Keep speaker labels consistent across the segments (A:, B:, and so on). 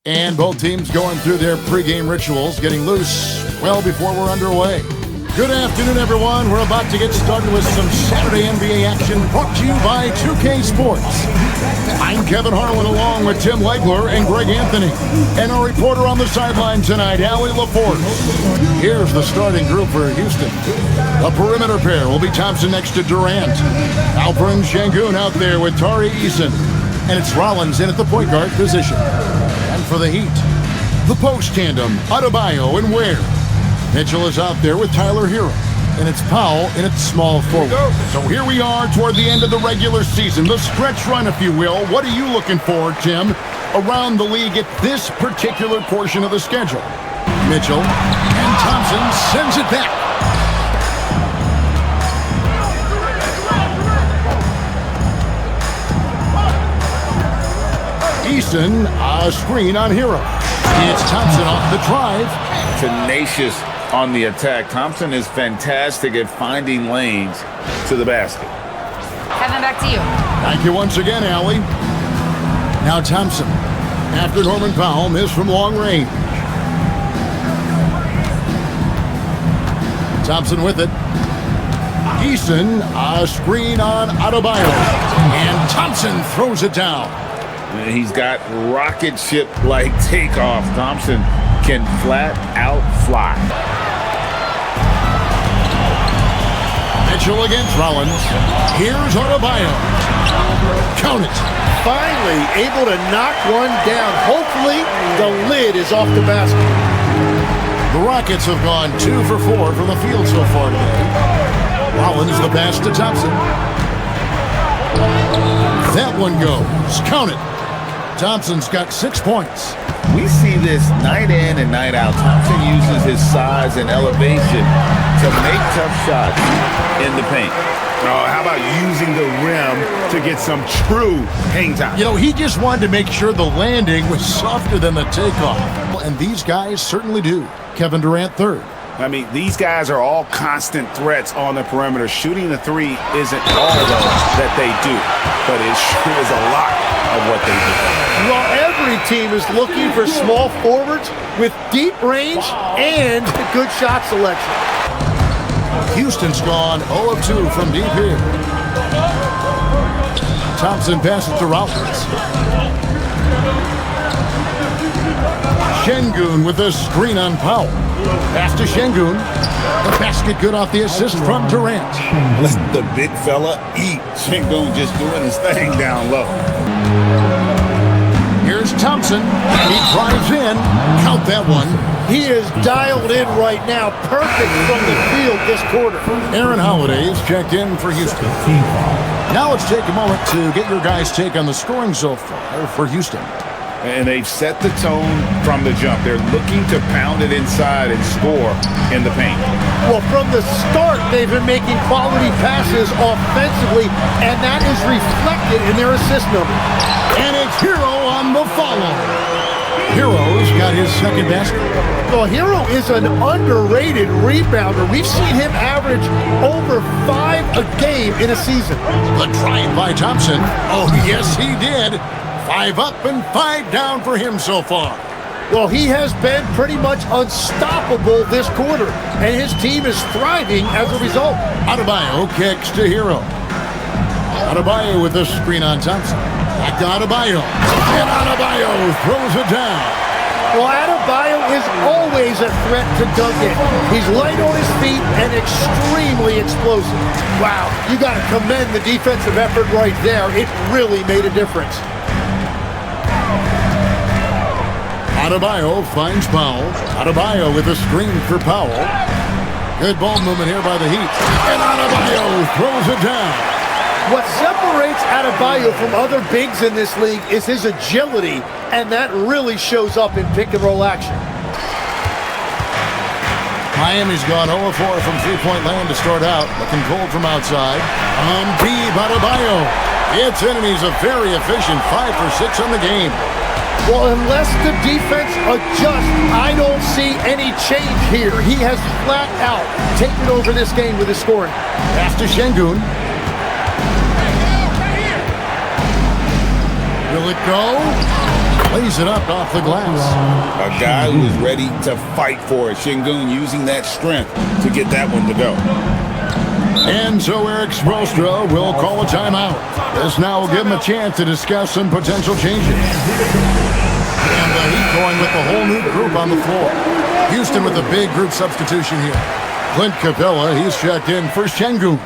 A: And both teams going through their pregame rituals, getting loose well before we're underway. Good afternoon, everyone. We're about to get started with some Saturday NBA action brought to you by 2K Sports. I'm Kevin Harlan along with Tim Legler and Greg Anthony. And our reporter on the sideline tonight, Allie LaForce. Here's the starting group for Houston. The perimeter pair will be Thompson next to Durant. Alperen Sengun out there with Tari Eason. And it's Rollins in at the point guard position. And for the Heat, the post tandem, Adebayo and Ware. Mitchell is out there with Tyler Hero, and it's Powell in its small forward. So here we are toward the end of the regular season, the stretch run, if you will. What are you looking for, Tim, around the league at this particular portion of the schedule? Mitchell, and Thompson sends it back. Eason, a screen on Hero. It's Thompson off the drive.
B: Tenacious on the attack. Thompson is fantastic at finding lanes to the basket.
C: Kevin, back to you.
A: Thank you once again, Allie. Now Thompson, after Norman Powell missed from long range. Thompson with it. Eason, a screen on Adebayo. And Thompson throws it down.
B: He's got rocket ship-like takeoff. Thompson can flat out fly.
A: Mitchell against Rollins. Here's Adebayo. Count it.
D: Finally able to knock one down. Hopefully the lid is off the basket.
A: The Rockets have gone 2 for 4 from the field so far today. Rollins the pass to Thompson. That one goes. Count it. Thompson's got 6 points.
B: We see this night in and night out. Thompson uses his size and elevation to make tough shots in the paint.
E: Oh, how about using the rim to get some true hang time?
A: You know, he just wanted to make sure the landing was softer than the takeoff. And these guys certainly do. Kevin Durant third.
E: I mean, these guys are all constant threats on the perimeter. Shooting the three isn't all that they do, but it sure is a lot of what they do.
D: Well, every team is looking for small forwards with deep range and good shot selection.
A: Houston's gone 0 of 2 from deep here. Thompson passes to Rollins. Sengun with a screen on Powell. Pass to Sengun. The basket good off the assist from Durant.
B: Let the big fella eat. Sengun just doing his thing down low.
A: Here's Thompson. He drives in. Count that one.
D: He is dialed in right now. Perfect from the field this quarter.
A: Aaron Holiday's checked in for Houston. Now let's take a moment to get your guys' take on the scoring so far for Houston.
B: And they've set the tone from the jump. They're looking to pound it inside and score in the paint.
D: Well, from the start, they've been making quality passes offensively, and that is reflected in their assist number.
A: And it's Hero on the follow. Hero's got his second basket.
D: Well, Hero is an underrated rebounder. We've seen him average over 5 a game in a season.
A: The drive by Thompson. Oh, yes, he did. 5 up and 5 down for him so far.
D: Well, he has been pretty much unstoppable this quarter, and his team is thriving as a result.
A: Adebayo kicks to Hero. Adebayo with a screen on Thompson. Back to Adebayo. And Adebayo throws it down.
D: Well, Adebayo is always a threat to dunk it. He's light on his feet and extremely explosive. Wow, you got to commend the defensive effort right there. It really made a difference.
A: Adebayo finds Powell. Adebayo with a screen for Powell. Good ball movement here by the Heat. And Adebayo throws it down.
D: What separates Adebayo from other bigs in this league is his agility, and that really shows up in pick-and-roll action.
A: Miami's gone 0 4 from three-point land to start out. Looking cold from outside. Deep Adebayo. Its enemies a very efficient 5 for 6 on the game.
D: Well, unless the defense adjusts, I don't see any change here. He has flat out taken over this game with his scoring.
A: Pass to Sengun. Will it go? lays it up off the glass.
B: A guy who is ready to fight for it. Şengün using that strength to get that one to go.
A: And so Eric Spoelstra will call a timeout. This now will give him a chance to discuss some potential changes. And the Heat going with the whole new group on the floor. Houston with a big group substitution here. Clint Capella, he's checked in for Şengün.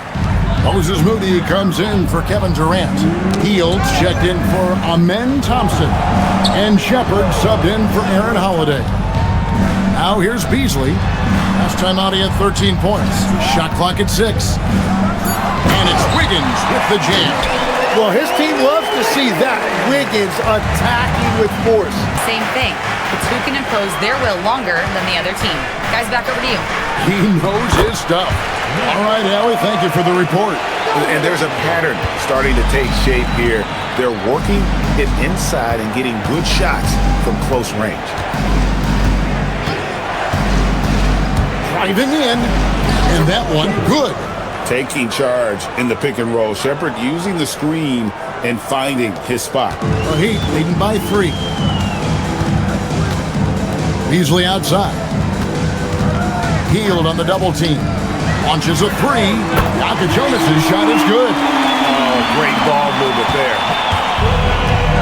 A: Moses Moody comes in for Kevin Durant. Fields checked in for Amen Thompson. And Shepard subbed in for Aaron Holiday. Now here's Beasley. Last time out he had 13 points. Shot clock at 6. And it's Wiggins with the jam.
D: Well, his team loves to see that. Wiggins attacking with force.
C: Same thing. It's who can impose their will longer than the other team. Guys, back over to you.
A: He knows his stuff. All right, Allie, thank you for the report.
E: And there's a pattern starting to take shape here. They're working it inside and getting good shots from close range.
A: Driving in, and that one good.
E: Taking charge in the pick and roll. Shepard using the screen and finding his spot.
A: The Heat leading by 3. Beasley outside. Hield on the double team. Launches a 3. Jonas' shot is good.
E: Oh, great ball movement there.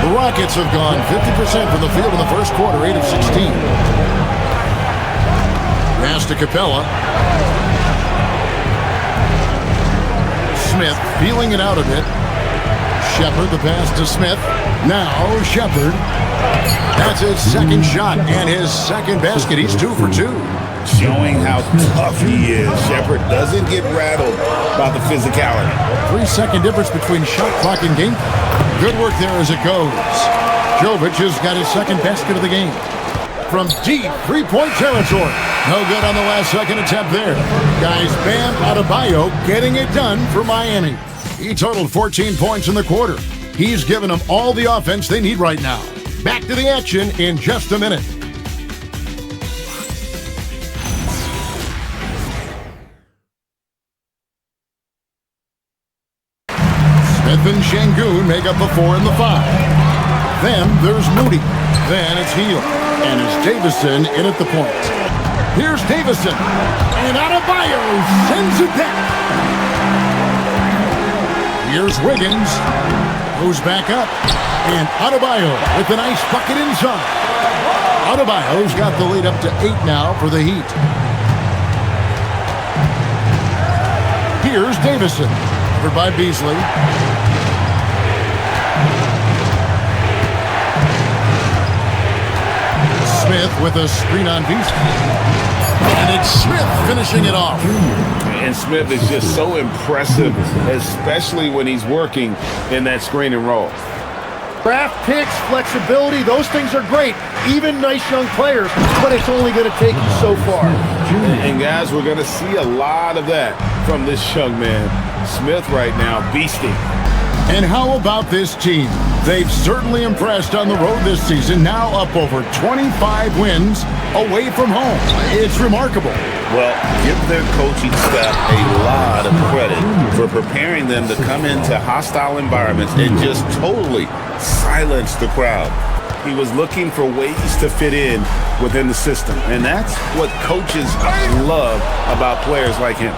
A: The Rockets have gone 50% from the field in the first quarter, 8 of 16. Pass to Capella. Smith feeling it out a bit. Shepard, the pass to Smith. Now Shepard. That's his second shot and his second basket. He's 2 for 2.
E: Showing how tough he is. Shepard doesn't get rattled by the physicality.
A: 3-second difference between shot clock and game. Good work there as it goes. Jovic has got his second basket of the game. From deep three-point territory. No good on the last second attempt there. Guys, Bam Adebayo getting it done for Miami. He totaled 14 points in the quarter. He's given them all the offense they need right now. Back to the action in just a minute. Smith and Şengün make up the 4 and the 5. Then there's Moody. Then it's Hield. And it's Davison in at the point. Here's Davison. And Adebayo sends it down. Here's Wiggins. Goes back up. And Adebayo with a nice bucket inside. Adebayo's got the lead up to 8 now for the Heat. Here's Davison. Covered by Beasley. Smith with a screen on Beasley. And it's Smith finishing it off.
E: And Smith is just so impressive, especially when he's working in that screen and roll.
D: Draft picks, flexibility, those things are great. Even nice young players, but it's only going to take you so far.
E: And guys, we're going to see a lot of that from this young man. Smith right now, beasting.
A: And how about this team? They've certainly impressed on the road this season, now up over 25 wins away from home. It's remarkable.
B: Well, give their coaching staff a lot of credit for preparing them to come into hostile environments and just totally silence the crowd.
E: He was looking for ways to fit in within the system, and that's what coaches love about players like him.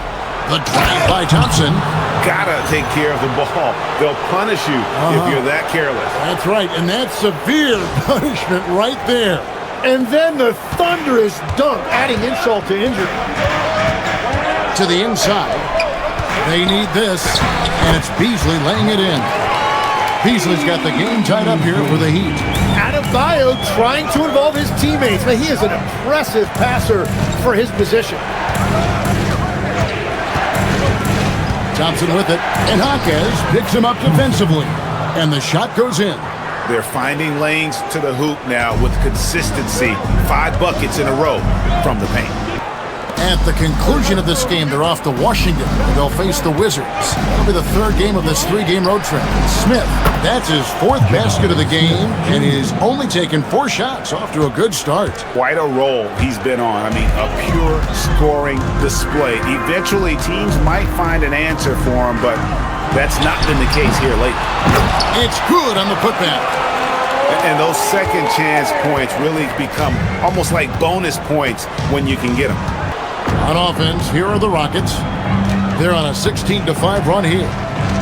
A: The drive by Thompson.
E: Gotta take care of the ball. They'll punish you if you're that careless.
A: That's right, and that's severe punishment right there.
D: And then the thunderous dunk, adding insult to injury.
A: To the inside. They need this, and it's Beasley laying it in. Beasley's got the game tied up here for the Heat.
D: Adebayo trying to involve his teammates. He is an impressive passer for his position.
A: Thompson with it, and Jaquez picks him up defensively. And the shot goes in.
E: They're finding lanes to the hoop now with consistency. 5 buckets in a row from the paint.
A: At the conclusion of this game, they're off to Washington, where they'll face the Wizards. It'll be the 3rd game of this 3-game road trip. Smith, that's his 4th basket of the game, and he's only taken 4 shots, off to a good start.
E: Quite a roll he's been on. I mean, a pure scoring display. Eventually, teams might find an answer for him, but that's not been the case here lately.
A: It's good on the putback.
E: And those second chance points really become almost like bonus points when you can get them.
A: On offense, here are the Rockets. They're on a 16-5 run here.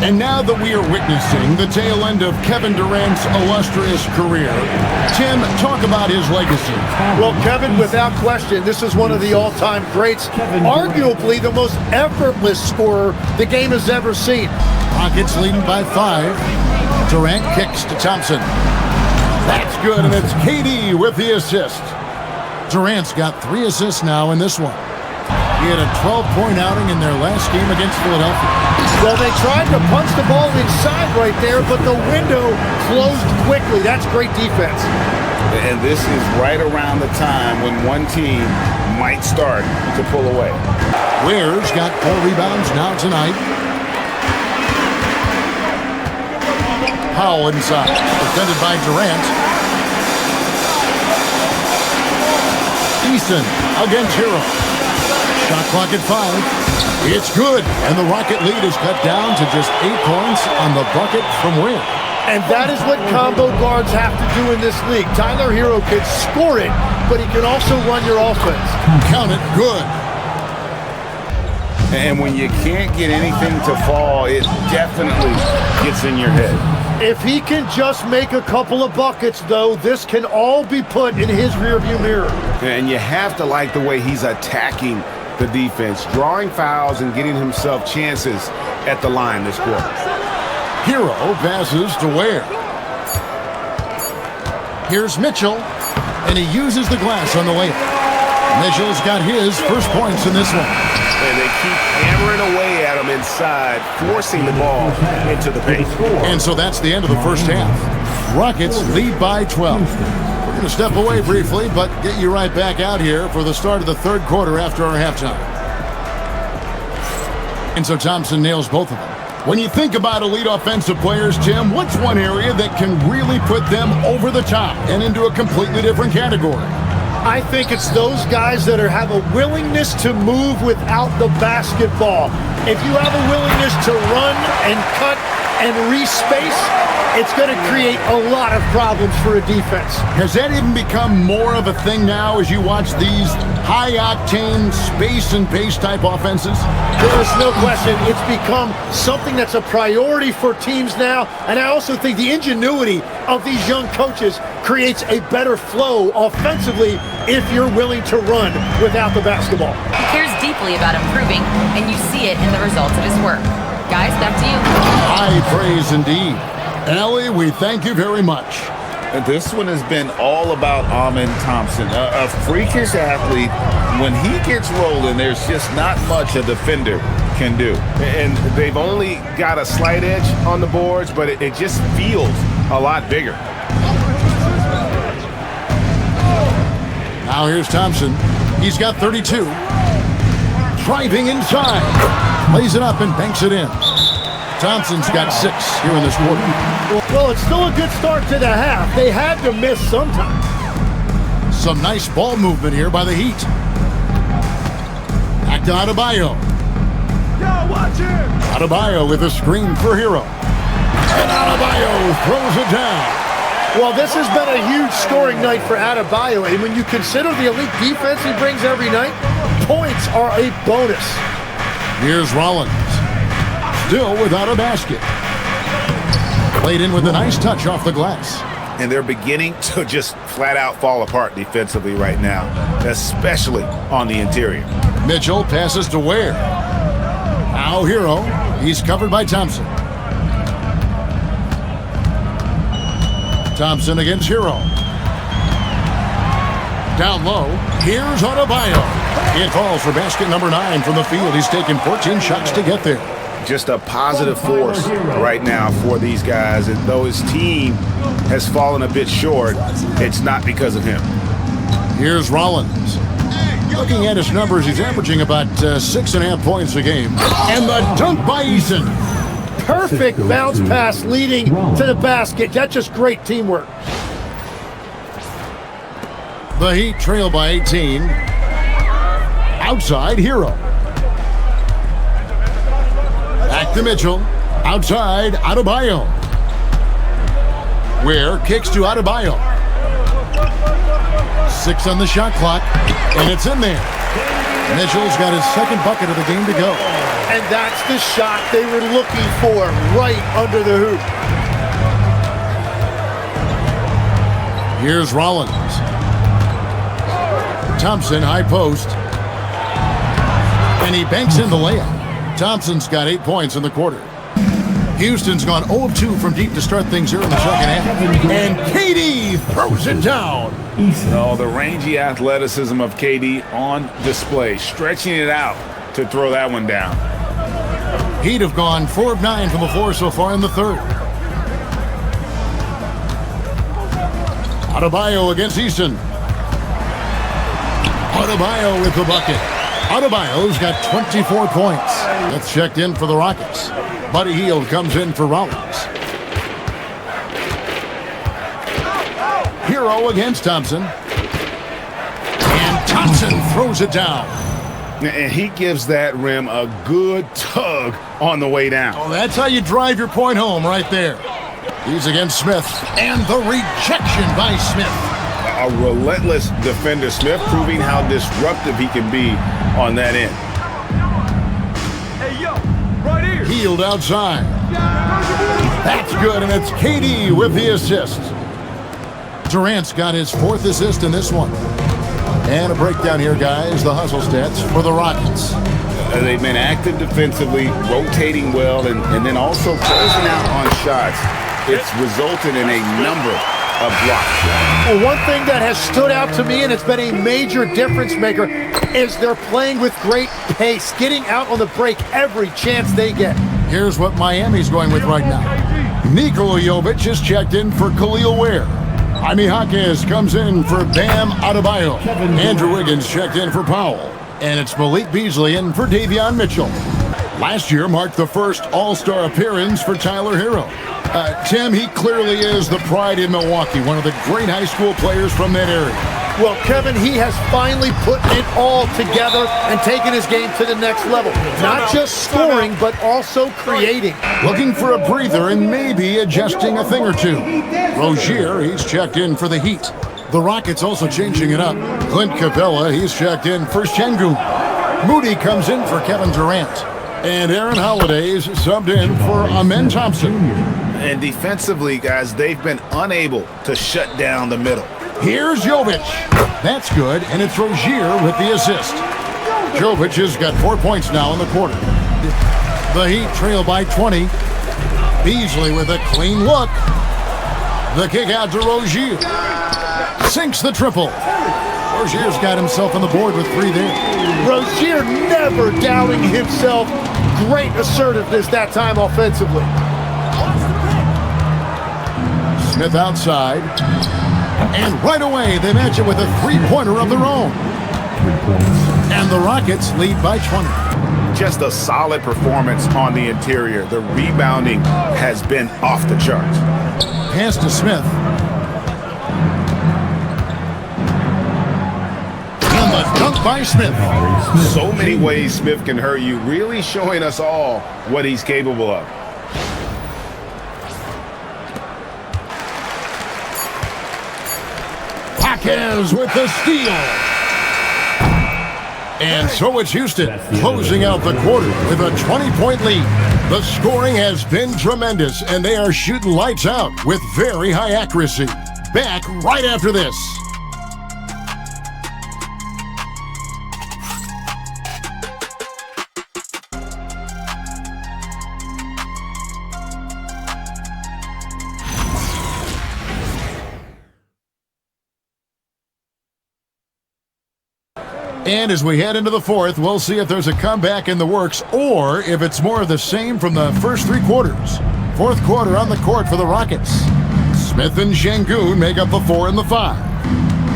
A: And now that we are witnessing the tail end of Kevin Durant's illustrious career, Tim, talk about his legacy.
D: Well, Kevin, without question, this is one of the all-time greats, arguably the most effortless scorer the game has ever seen.
A: Rockets leading by 5. Durant kicks to Thompson. That's good, and it's KD with the assist. Durant's got 3 assists now in this one. He had a 12-point outing in their last game against Philadelphia.
D: Well, they tried to punch the ball inside right there, but the window closed quickly. That's great defense.
B: And this is right around the time when one team might start to pull away.
A: Ware's got 4 rebounds now tonight. Powell inside, defended by Durant. Easton against Hero. Shot clock at 5. It's good, and the Rocket lead is cut down to just 8 points on the bucket from Ware.
D: And that is what combo guards have to do in this league. Tyler Hero can score it, but he can also run your offense.
A: Count it, good.
E: And when you can't get anything to fall, it definitely gets in your head.
D: If he can just make a couple of buckets, though, this can all be put in his rearview mirror.
E: And you have to like the way he's attacking the defense, drawing fouls and getting himself chances at the line this quarter.
A: Hero passes to Ware. Here's Mitchell, and he uses the glass on the layup. Mitchell's got his first points in this one.
E: And they keep hammering away at him inside, forcing the ball into the paint.
A: And so that's the end of the first half. Rockets lead by 12. We're going to step away briefly, but get you right back out here for the start of the third quarter after our halftime. And so Thompson nails both of them. When you think about elite offensive players, Tim, what's one area that can really put them over the top and into a completely different category?
D: I think it's those guys that have a willingness to move without the basketball. If you have a willingness to run and cut and respace, it's going to create a lot of problems for a defense.
A: Has that even become more of a thing now as you watch these high-octane space and pace type offenses?
D: There is no question. It's become something that's a priority for teams now, and I also think the ingenuity of these young coaches creates a better flow offensively if you're willing to run without the basketball.
C: He cares deeply about improving, and you see it in the results of his work. Guys, back to you.
A: High praise indeed. Allie, we thank you very much.
B: This one has been all about Amen Thompson, a freakish athlete. When he gets rolling, there's just not much a defender can do.
E: And they've only got a slight edge on the boards, but it just feels a lot bigger.
A: Now here's Thompson. He's got 32. Driving inside. Lays it up and banks it in. Thompson's got 6 here in this quarter.
D: Well, it's still a good start to the half. They had to miss sometime.
A: Some nice ball movement here by the Heat. Back to Adebayo. Adebayo with a screen for Hero. And Adebayo throws it down.
D: Well, this has been a huge scoring night for Adebayo, and when you consider the elite defense he brings every night, points are a bonus.
A: Here's Rollins. Still without a basket. Played in with a nice touch off the glass.
E: And they're beginning to just flat out fall apart defensively right now, especially on the interior.
A: Mitchell passes to Ware. Now Hero. He's covered by Thompson. Thompson against Hero. Down low. Here's Adebayo. It falls for basket number 9 from the field. He's taken 14 shots to get there.
E: Just a positive force right now for these guys. And though his team has fallen a bit short, it's not because of him.
A: Here's Rollins. Looking at his numbers, he's averaging about 6.5 points a game. And the dunk by Eason.
D: Perfect bounce pass leading to the basket. That's just great teamwork.
A: The Heat trail by 18. Outside, Hero. Back to Mitchell. Outside, Adebayo. Ware kicks to Adebayo. 6 on the shot clock, and it's in there. Mitchell's got his second bucket of the game to go.
D: And that's the shot they were looking for, right under the hoop.
A: Here's Rollins. Thompson, high post. And he banks in the layup. Thompson's got 8 points in the quarter. Houston's gone 0 of 2 from deep to start things here in the second half. And KD throws it down.
E: Oh, the rangy athleticism of KD on display, stretching it out to throw that one down.
A: Heat have gone 4 of 9 from the floor so far in the third. Adebayo against Easton. Adebayo with the bucket. Adebayo's got 24 points. That's checked in for the Rockets. Buddy Hield comes in for Rollins. Hero against Thompson. And Thompson throws it down.
E: And he gives that rim a good tug on the way down.
A: Oh, that's how you drive your point home right there. He's against Smith. And the rejection by Smith.
E: A relentless defender. Smith proving how disruptive he can be on that end.
F: Hey, yo, right here.
A: Hield outside. That's good, and it's KD with the assist. Durant's got his 4th assist in this one. And a breakdown here, guys. The hustle stats for the Rockets.
E: They've been active defensively, rotating well, and then also closing out on shots. It's resulted in a number of blocks.
D: Well, one thing that has stood out to me, and it's been a major difference maker, is they're playing with great pace, getting out on the break every chance they get.
A: Here's what Miami's going with right now. Nikola Jovic is checked in for Khalil Ware. Jaime Jaquez comes in for Bam Adebayo. Andrew Wiggins checked in for Powell. And it's Malik Beasley in for Davion Mitchell. Last year marked the first All-Star appearance for Tyler Hero. Tim, he clearly is the pride in Milwaukee, one of the great high school players from that area.
D: Well, Kevin, he has finally put it all together and taken his game to the next level. Not just scoring, but also creating.
A: Looking for a breather and maybe adjusting a thing or two. Rozier, he's checked in for the Heat. The Rockets also changing it up. Clint Capella, he's checked in for Şengün. Moody comes in for Kevin Durant. And Aaron Holiday's subbed in for Amen Thompson.
E: And defensively, guys, they've been unable to shut down the middle.
A: Here's Jovic. That's good, and it's Rozier with the assist. Jovic has got 4 points now in the quarter. The Heat trail by 20. Beasley with a clean look. The kick out to Rozier. Sinks the triple. Rozier's got himself on the board with 3 there.
D: Rozier never doubting himself. Great assertiveness that time offensively.
A: Smith outside. And right away, they match it with a 3-pointer of their own. And the Rockets lead by 20.
E: Just a solid performance on the interior. The rebounding has been off the charts.
A: Pass to Smith. And the dunk by Smith.
E: So many ways Smith can hurt you, really showing us all what he's capable of.
A: Jaquez with the steal. And so it's Houston closing out the quarter with a 20-point lead. The scoring has been tremendous, and they are shooting lights out with very high accuracy. Back right after this. And as we head into the fourth, we'll see if there's a comeback in the works or if it's more of the same from the first 3 quarters. Fourth quarter on the court for the Rockets. Smith and Şengün make up the 4 and the 5.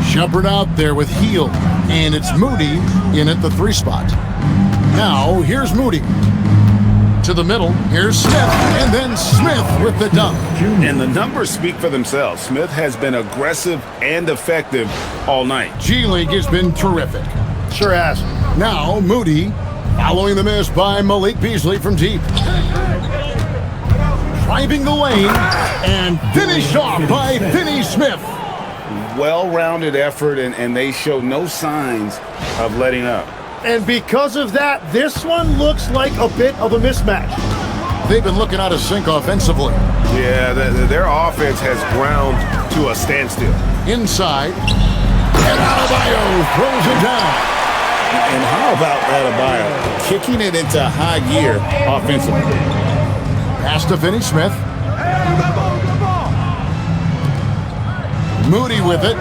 A: Shumpert out there with Hield, and it's Moody in at the 3 spot. Now, here's Moody. To the middle, here's Smith, and then Smith with the dunk.
E: And the numbers speak for themselves. Smith has been aggressive and effective all night.
A: G-League has been terrific.
D: Sure has.
A: Now, Moody, following the miss by Malik Beasley from deep. driving the lane and finished off by Finney Smith.
E: Well-rounded effort, and they show no signs of letting up.
D: And because of that, this one looks like a bit of a mismatch.
A: They've been looking out of sync offensively.
E: Yeah, their offense has ground to a standstill.
A: Inside, and Adebayo throws it down.
B: And how about Adebayo kicking it into high gear offensively?
A: Pass to Finney Smith. Moody with it.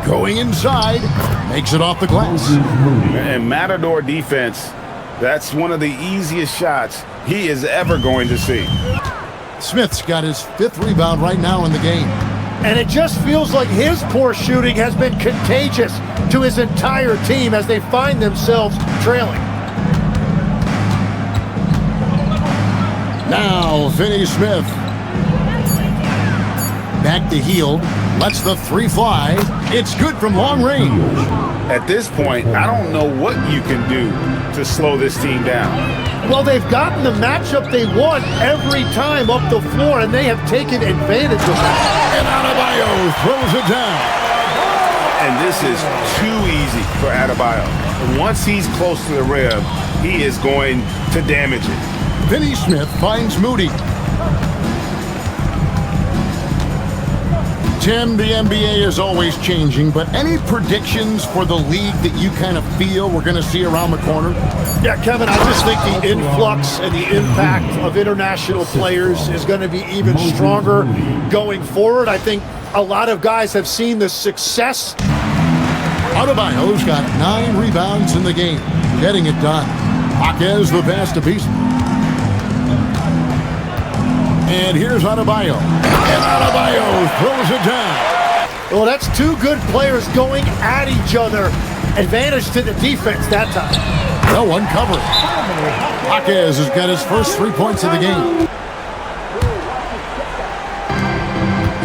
A: Going inside, makes it off the glass.
E: And Matador defense, that's one of the easiest shots he is ever going to see.
A: Smith's got his 5th rebound right now in the game.
D: And it just feels like his poor shooting has been contagious to his entire team as they find themselves trailing.
A: Now, Finney Smith. Back to Hield. Lets the 3 fly. It's good from long range.
E: At this point, I don't know what you can do to slow this team down.
D: Well, they've gotten the matchup they want every time up the floor, and they have taken advantage of that.
A: And Adebayo throws it down.
E: And this is too easy for Adebayo. Once he's close to the rim, he is going to damage it.
A: Finney Smith finds Moody. Tim, the NBA is always changing, but any predictions for the league that you kind of feel we're going to see around the corner?
D: Yeah, Kevin, I just think the influx and the impact of international players is going to be even stronger going forward. I think a lot of guys have seen the success.
A: Adebayo's got 9 rebounds in the game, getting it done. Jaquez the pass to Beasley. And here's Adebayo. And Adebayo throws it down.
D: Well, that's 2 good players going at each other. Advantage to the defense that time.
A: No one covering. Jaquez has got his first 3 points of the game.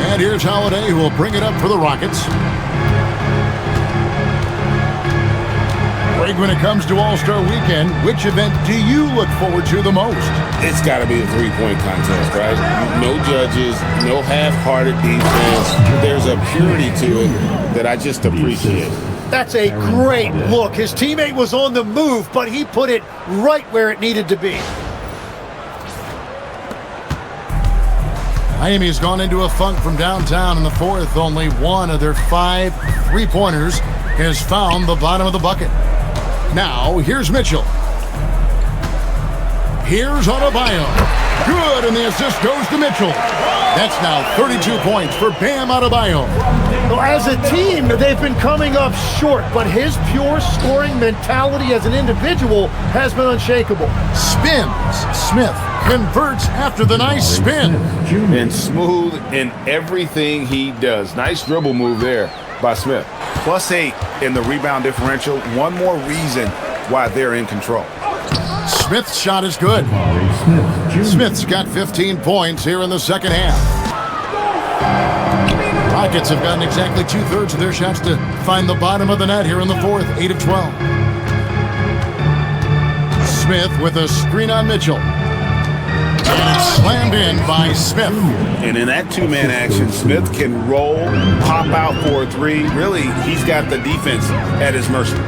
A: And here's Holiday, who will bring it up for the Rockets. Greg, when it comes to All-Star Weekend, which event do you look forward to the most?
B: It's got to be a three-point contest, right? No judges, no half-hearted defense. There's a purity to it that I just appreciate.
D: That's a great look. His teammate was on the move, but he put it right where it needed to be.
A: Miami's gone into a funk from downtown in the 4th. Only one of their 5 3-pointers has found the bottom of the bucket. Now, here's Mitchell. Here's Adebayo. Good, and the assist goes to Mitchell. That's now 32 points for Bam Adebayo.
D: Well, as a team, they've been coming up short, but his pure scoring mentality as an individual has been unshakable.
A: Spins. Smith converts after the nice spin.
E: And smooth in everything he does. Nice dribble move there by Smith. +8 in the rebound differential. One more reason why they're in control.
A: Smith's shot is good. Smith's got 15 points here in the second half. Rockets have gotten exactly 2/3 of their shots to find the bottom of the net here in the 4th, 8 of 12. Smith with a screen on Mitchell. And it's slammed in by Smith.
E: And in that 2-man action, Smith can roll, pop out for a 3. Really, he's got the defense at his mercy.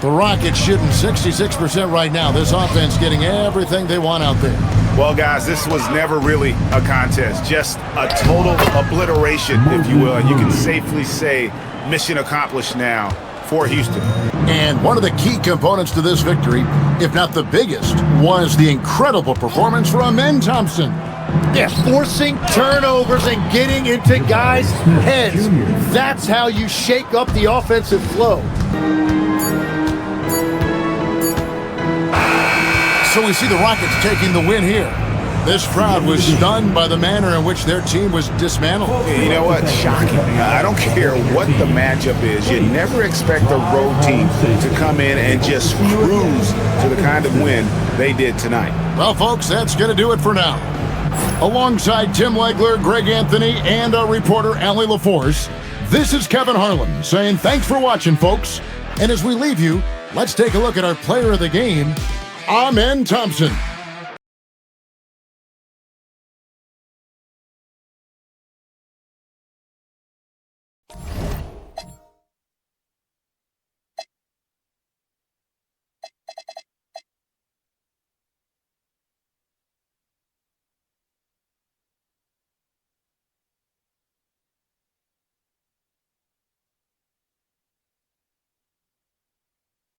A: The Rockets shooting 66% right now. This offense getting everything they want out there.
E: Well, guys, this was never really a contest. Just a total obliteration, if you will. And you can safely say mission accomplished now for Houston.
A: And one of the key components to this victory, if not the biggest, was the incredible performance from Amen Thompson.
D: Yeah, forcing turnovers and getting into guys' heads. That's how you shake up the offensive flow.
A: So we see the Rockets taking the win here. This crowd was stunned by the manner in which their team was dismantled.
E: You know what? Shocking. I don't care what the matchup is. You never expect a road team to come in and just cruise to the kind of win they did tonight.
A: Well, folks, that's going to do it for now. Alongside Tim Legler, Greg Anthony, and our reporter, Allie LaForce, this is Kevin Harlan saying thanks for watching, folks. And as we leave you, let's take a look at our player of the game, Amen Thompson.